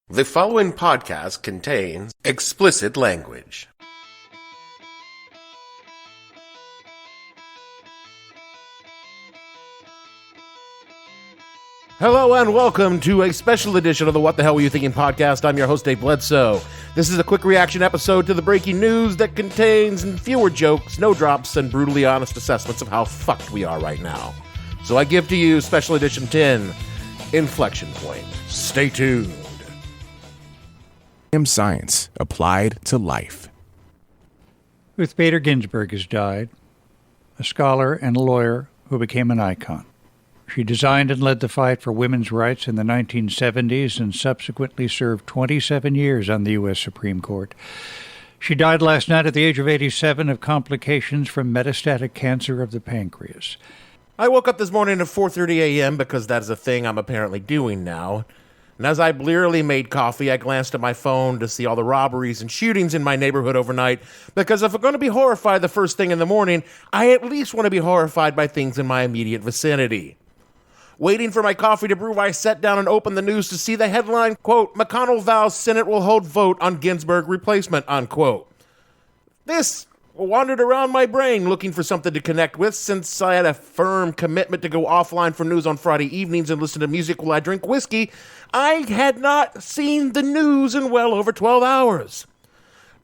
The following podcast contains explicit language. Hello and welcome to a special edition of the What the Hell Were You Thinking Podcast. I'm your host, Dave Bledsoe. This is a quick reaction episode to the breaking news that contains fewer jokes, no drops, and brutally honest assessments of how fucked we are right now. So I give to you Special Edition 10, Inflection Point. Stay tuned. Science applied to life. Ruth Bader Ginsberg has died, a scholar and a lawyer who became an icon. She designed and led the fight for women's rights in the 1970s and subsequently served 27 years on the U.S. Supreme Court. She died last night at the age of 87 of complications from metastatic cancer of the pancreas. I woke up this morning at 4:30 a.m. because that is a thing I'm apparently doing now. And as I blearily made coffee, I glanced at my phone to see all the robberies and shootings in my neighborhood overnight, because if I'm going to be horrified the first thing in the morning, I at least want to be horrified by things in my immediate vicinity. Waiting for my coffee to brew, I sat down and opened the news to see the headline, quote, McConnell vows Senate will hold vote on Ginsburg replacement, unquote. This wandered around my brain looking for something to connect with, since I had a firm commitment to go offline for news on Friday evenings and listen to music while I drink whiskey. I had not seen the news in well over 12 hours.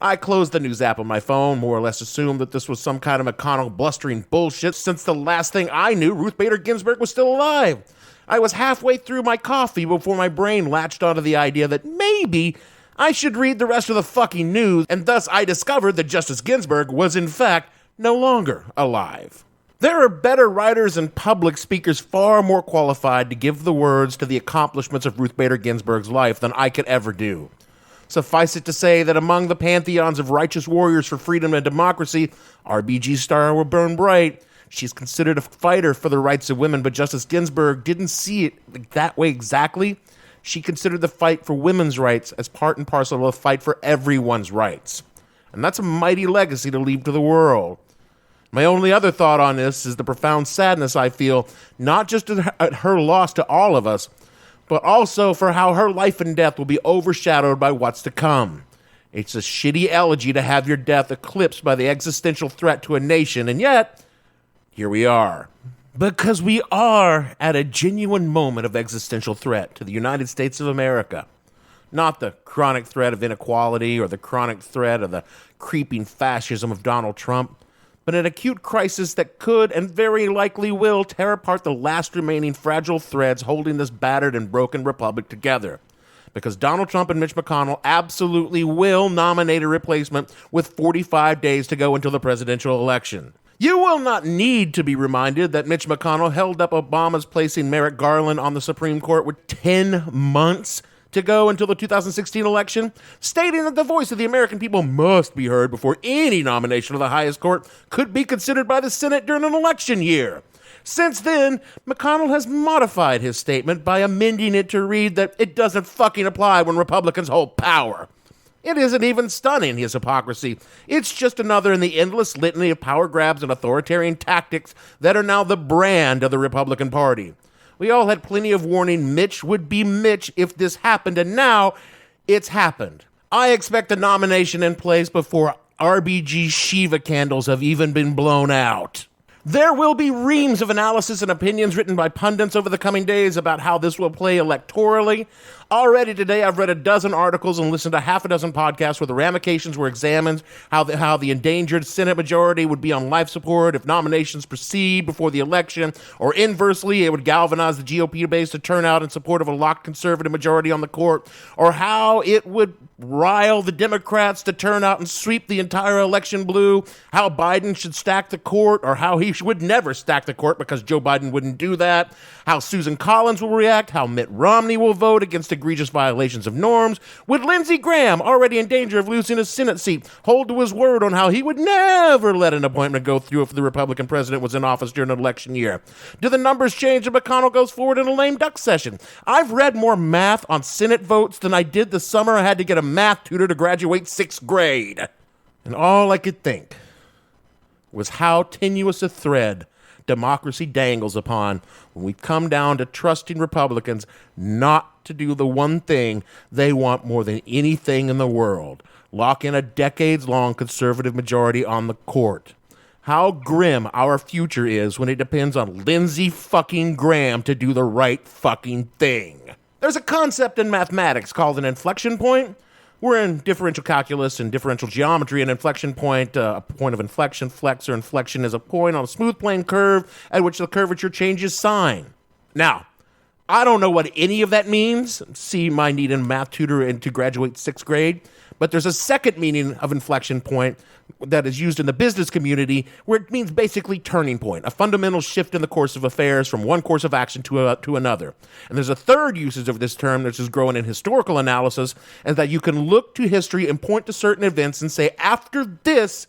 I closed the news app on my phone, more or less assumed that this was some kind of McConnell blustering bullshit, since the last thing I knew, Ruth Bader Ginsberg was still alive. I was halfway through my coffee before my brain latched onto the idea that maybe I should read the rest of the fucking news, and thus I discovered that Justice Ginsburg was in fact no longer alive. There are better writers and public speakers far more qualified to give the words to the accomplishments of Ruth Bader Ginsburg's life than I could ever do. Suffice it to say that among the pantheons of righteous warriors for freedom and democracy, RBG's star will burn bright. She's considered a fighter for the rights of women, but Justice Ginsburg didn't see it that way exactly. She considered the fight for women's rights as part and parcel of a fight for everyone's rights. And that's a mighty legacy to leave to the world. My only other thought on this is the profound sadness I feel, not just at her loss to all of us, but also for how her life and death will be overshadowed by what's to come. It's a shitty elegy to have your death eclipsed by the existential threat to a nation, and yet, here we are. Because we are at a genuine moment of existential threat to the United States of America. Not the chronic threat of inequality or the chronic threat of the creeping fascism of Donald Trump, but an acute crisis that could and very likely will tear apart the last remaining fragile threads holding this battered and broken republic together. Because Donald Trump and Mitch McConnell absolutely will nominate a replacement with 45 days to go until the presidential election. You will not need to be reminded that Mitch McConnell held up Obama's placing Merrick Garland on the Supreme Court with 10 months to go until the 2016 election, stating that the voice of the American people must be heard before any nomination of the highest court could be considered by the Senate during an election year. Since then, McConnell has modified his statement by amending it to read that it doesn't fucking apply when Republicans hold power. It isn't even stunning, his hypocrisy. It's just another in the endless litany of power grabs and authoritarian tactics that are now the brand of the Republican Party. We all had plenty of warning Mitch would be Mitch if this happened, and now it's happened. I expect a nomination in place before RBG Shiva candles have even been blown out. There will be reams of analysis and opinions written by pundits over the coming days about how this will play electorally. Already today, I've read a dozen articles and listened to half a dozen podcasts where the ramifications were examined, how the endangered Senate majority would be on life support if nominations proceed before the election, or inversely, it would galvanize the GOP base to turn out in support of a locked conservative majority on the court, or how it would rile the Democrats to turn out and sweep the entire election blue, how Biden should stack the court, or how he would never stack the court because Joe Biden wouldn't do that, how Susan Collins will react, how Mitt Romney will vote against egregious violations of norms. Would Lindsey Graham, already in danger of losing his Senate seat, hold to his word on how he would never let an appointment go through if the Republican president was in office during an election year? Do the numbers change if McConnell goes forward in a lame duck session? I've read more math on Senate votes than I did the summer I had to get a math tutor to graduate 6th grade. And all I could think was how tenuous a thread democracy dangles upon when we come down to trusting Republicans not not to do the one thing they want more than anything in the world: lock in a decades-long conservative majority on the court. How grim our future is when it depends on Lindsey fucking Graham to do the right fucking thing. There's a concept in mathematics called an inflection point. We're in differential calculus and differential geometry. An inflection point, a point of inflection, flex or inflection, is a point on a smooth plane curve at which the curvature changes sign. Now, I don't know what any of that means. See my need in math tutor and to graduate 6th grade. But there's a second meaning of inflection point that is used in the business community, where it means basically turning point, a fundamental shift in the course of affairs from one course of action to another. And there's a third usage of this term which is growing in historical analysis, and that you can look to history and point to certain events and say, after this,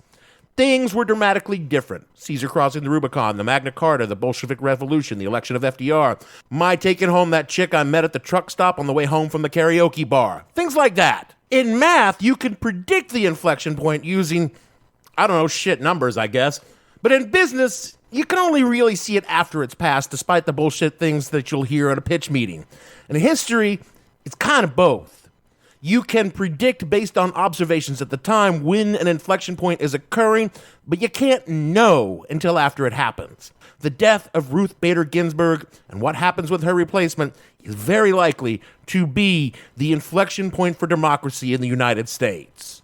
things were dramatically different. Caesar crossing the Rubicon, the Magna Carta, the Bolshevik Revolution, the election of FDR, my taking home that chick I met at the truck stop on the way home from the karaoke bar. Things like that. In math, you can predict the inflection point using, numbers, I guess. But in business, you can only really see it after it's passed, despite the bullshit things that you'll hear at a pitch meeting. And in history, it's kind of both. You can predict based on observations at the time when an inflection point is occurring, but you can't know until after it happens. The death of Ruth Bader Ginsberg and what happens with her replacement is very likely to be the inflection point for democracy in the United States.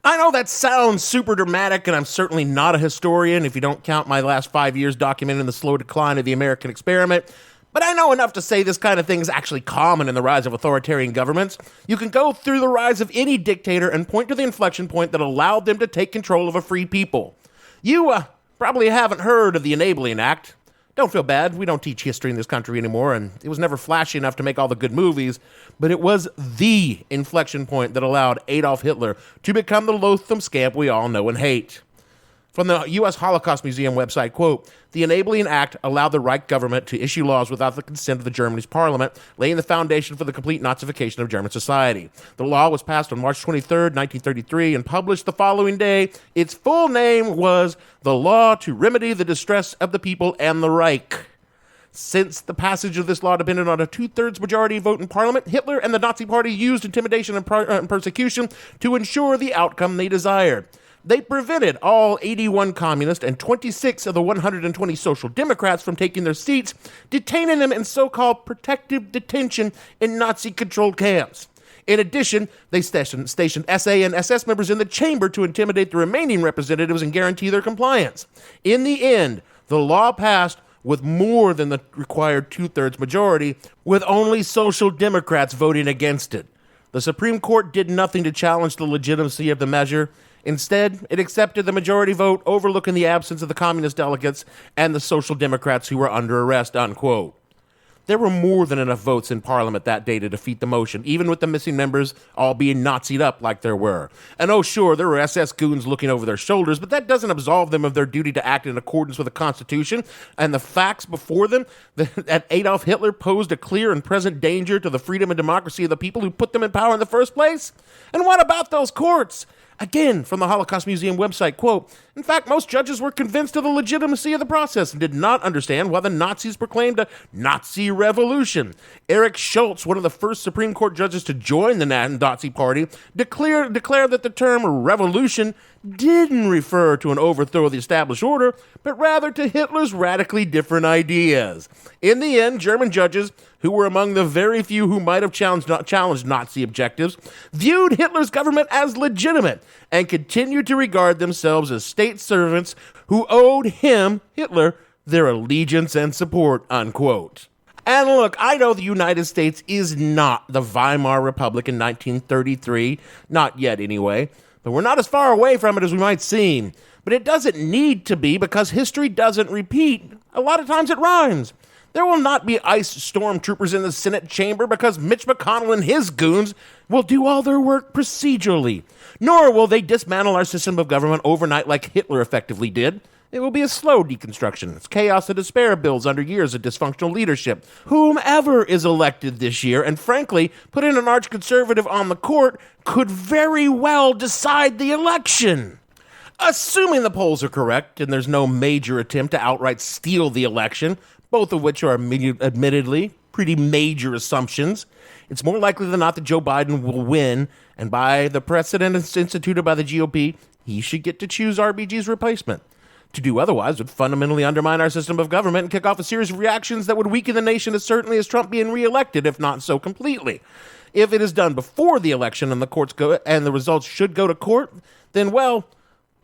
I know that sounds super dramatic, and I'm certainly not a historian if you don't count my last 5 years documenting the slow decline of the American experiment. But I know enough to say this kind of thing is actually common in the rise of authoritarian governments. You can go through the rise of any dictator and point to the inflection point that allowed them to take control of a free people. You probably haven't heard of the Enabling Act. Don't feel bad, we don't teach history in this country anymore, and it was never flashy enough to make all the good movies, but it was the inflection point that allowed Adolf Hitler to become the loathsome scamp we all know and hate. From the U.S. Holocaust Museum website, quote, "The Enabling Act allowed the Reich government to issue laws without the consent of the Germany's parliament, laying the foundation for the complete Nazification of German society. The law was passed on March 23, 1933, and published the following day. Its full name was the Law to Remedy the Distress of the People and the Reich. Since the passage of this law depended on a two-thirds majority vote in parliament, Hitler and the Nazi Party used intimidation and persecution to ensure the outcome they desired. They prevented all 81 communists and 26 of the 120 social democrats from taking their seats, detaining them in so-called protective detention in Nazi-controlled camps. In addition, they stationed SA and SS members in the chamber to intimidate the remaining representatives and guarantee their compliance. In the end, the law passed with more than the required two-thirds majority, with only social democrats voting against it. The Supreme Court did nothing to challenge the legitimacy of the measure. Instead, it accepted the majority vote, overlooking the absence of the communist delegates and the social democrats who were under arrest," unquote. There were more than enough votes in Parliament that day to defeat the motion, even with the missing members all being Nazi'd up like there were. And oh sure, there were SS goons looking over their shoulders, but that doesn't absolve them of their duty to act in accordance with the Constitution and the facts before them that Adolf Hitler posed a clear and present danger to the freedom and democracy of the people who put them in power in the first place. And what about those courts? Again, from the Holocaust Museum website, quote, "In fact, most judges were convinced of the legitimacy of the process and did not understand why the Nazis proclaimed a Nazi revolution. Erich Schultz, one of the first Supreme Court judges to join the Nazi Party, declared that the term revolution didn't refer to an overthrow of the established order, but rather to Hitler's radically different ideas. In the end, German judges, who were among the very few who might have challenged Nazi objectives, viewed Hitler's government as legitimate and continued to regard themselves as state servants who owed him, Hitler, their allegiance and support," unquote. And look, I know the United States is not the Weimar Republic in 1933, not yet anyway, but we're not as far away from it as we might seem. But it doesn't need to be, because history doesn't repeat. A lot of times it rhymes. There will not be ICE stormtroopers in the Senate chamber because Mitch McConnell and his goons will do all their work procedurally. Nor will they dismantle our system of government overnight like Hitler effectively did. It will be a slow deconstruction. It's chaos and despair builds under years of dysfunctional leadership. Whomever is elected this year, and frankly, put in an arch-conservative on the court, could very well decide the election. Assuming the polls are correct and there's no major attempt to outright steal the election, both of which are admittedly pretty major assumptions, it's more likely than not that Joe Biden will win, and by the precedent instituted by the GOP, he should get to choose RBG's replacement. To do otherwise would fundamentally undermine our system of government and kick off a series of reactions that would weaken the nation as certainly as Trump being reelected, if not so completely. If it is done before the election and the results should go to court, then, well,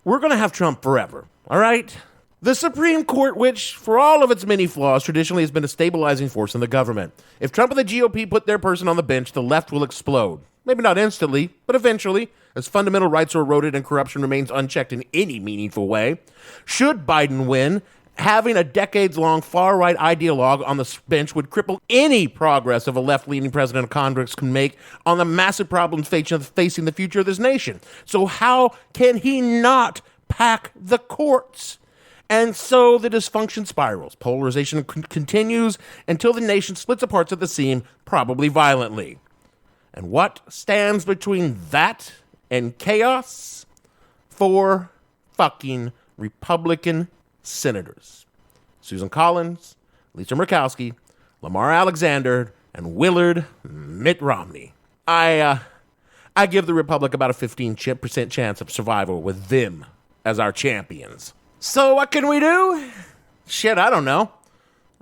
we're going to have Trump forever, all right? The Supreme Court, which, for all of its many flaws, traditionally has been a stabilizing force in the government. If Trump and the GOP put their person on the bench, the left will explode. Maybe not instantly, but eventually, as fundamental rights are eroded and corruption remains unchecked in any meaningful way. Should Biden win, having a decades-long far-right ideologue on the bench would cripple any progress of a left-leaning president of Congress can make on the massive problems facing the future of this nation. So how can he not pack the courts? And so the dysfunction spirals. Polarization continues until the nation splits apart at the seam, probably violently. And what stands between that and chaos? 4 fucking Republican senators. Susan Collins, Lisa Murkowski, Lamar Alexander, and Willard Mitt Romney. I give the Republic about a 15% chance of survival with them as our champions. So what can we do? Shit, I don't know.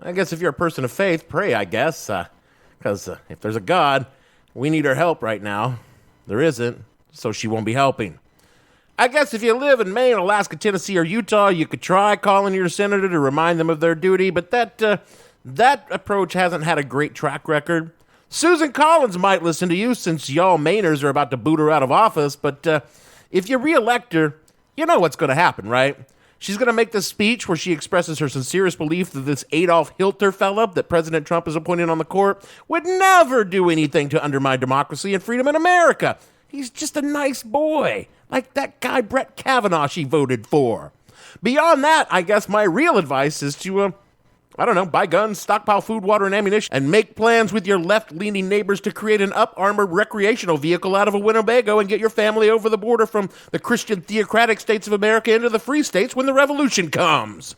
I guess if you're a person of faith, pray, I guess. Because if there's a God, we need her help right now. There isn't, so she won't be helping. I guess if you live in Maine, Alaska, Tennessee, or Utah, you could try calling your senator to remind them of their duty, but that approach hasn't had a great track record. Susan Collins might listen to you since y'all Mainers are about to boot her out of office, but if you re-elect her, you know what's going to happen, right? She's going to make this speech where she expresses her sincerest belief that this Adolf Hitler fella that President Trump is appointing on the court would never do anything to undermine democracy and freedom in America. He's just a nice boy, like that guy Brett Kavanaugh she voted for. Beyond that, I guess my real advice is to, buy guns, stockpile food, water, and ammunition, and make plans with your left-leaning neighbors to create an up-armored recreational vehicle out of a Winnebago and get your family over the border from the Christian theocratic states of America into the free states when the revolution comes.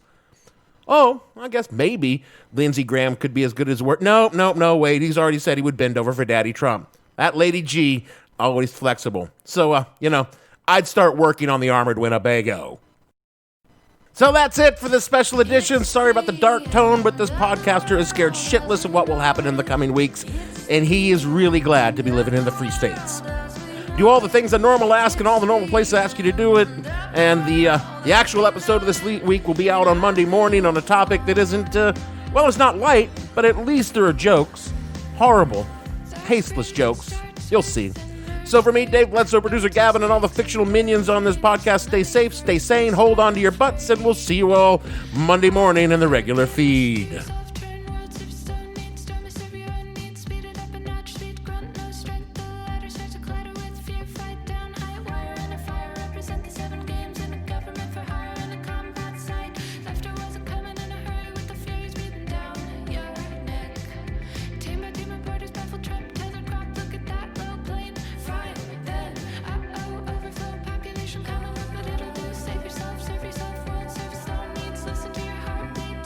Oh, I guess maybe Lindsey Graham could be as good as work. No, wait, he's already said he would bend over for Daddy Trump. That Lady G, always flexible. So, I'd start working on the armored Winnebago. So that's it for this special edition. Sorry about the dark tone, but this podcaster is scared shitless of what will happen in the coming weeks, and he is really glad to be living in the free states. Do all the things that normal ask and all the normal places ask you to do it, and the actual episode of this week will be out on Monday morning on a topic that isn't, it's not light, but at least there are jokes. Horrible, tasteless jokes. You'll see. So for me, Dave Bledsoe, producer Gavin, and all the fictional minions on this podcast, stay safe, stay sane, hold on to your butts, and we'll see you all Monday morning in the regular feed.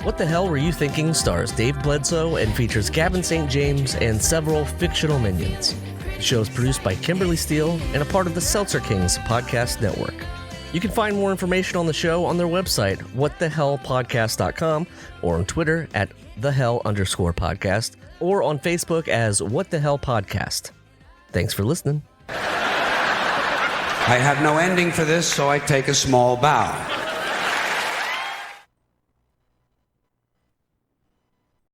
What the Hell Were You Thinking stars Dave Bledsoe and features Gavin St. James and several fictional minions. The show is produced by Kimberly Steele and a part of the Seltzer Kings Podcast Network. You can find more information on the show on their website, whatthehellpodcast.com, or on Twitter at @thehell_podcast, or on Facebook as What the Hell Podcast. Thanks for listening. I have no ending for this, so I take a small bow.